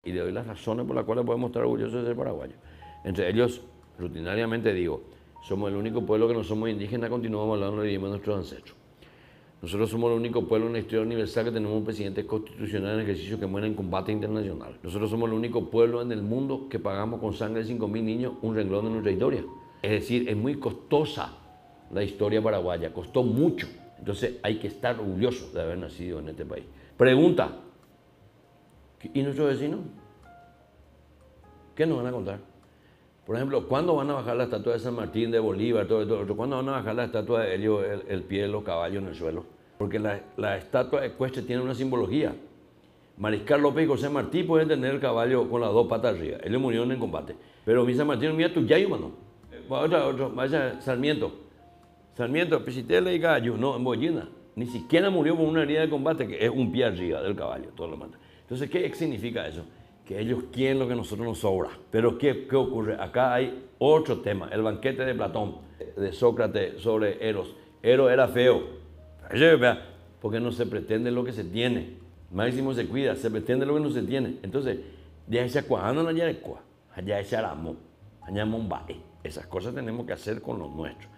y le doy las razones por las cuales podemos estar orgullosos de ser paraguayos. Entre ellos, rutinariamente digo, somos el único pueblo que no somos indígenas, continuamos hablando el idioma de nuestros ancestros. Nosotros somos el único pueblo en la historia universal que tenemos un presidente constitucional en ejercicio que muere en combate internacional. Nosotros somos el único pueblo en el mundo que pagamos con sangre de 5.000 niños un renglón de nuestra historia. Es decir, es muy costosa la historia paraguaya, costó mucho. Entonces hay que estar orgulloso de haber nacido en este país. Pregunta, ¿y nuestros vecinos? ¿Qué nos van a contar? Por ejemplo, ¿cuándo van a bajar la estatua de San Martín, de Bolívar, todo esto? ¿Cuándo van a bajar la estatua de Helio, el pie de los caballos en el suelo? Porque la estatua ecuestre tiene una simbología. Mariscal López y José Martí pueden tener el caballo con las dos patas arriba. Ellos murieron en combate. Pero mi San Martín, mira tu yayo, mano. Otro, vaya Sarmiento. Sarmiento, Pisitela y Gallo, no, en Bollina. Ni siquiera murió por una herida de combate, que es un pie arriba del caballo, todo lo manda. Entonces, ¿qué significa eso? Que ellos quieren lo que a nosotros nos sobra. Pero ¿qué ocurre? Acá hay otro tema, el banquete de Platón, de Sócrates sobre Eros. Eros era feo, porque no se pretende lo que se tiene. Máximo se cuida, se pretende lo que no se tiene. Entonces, de esa cuajana no hay cuá, allá es aramo, allá mombae. Esas cosas tenemos que hacer con los nuestros.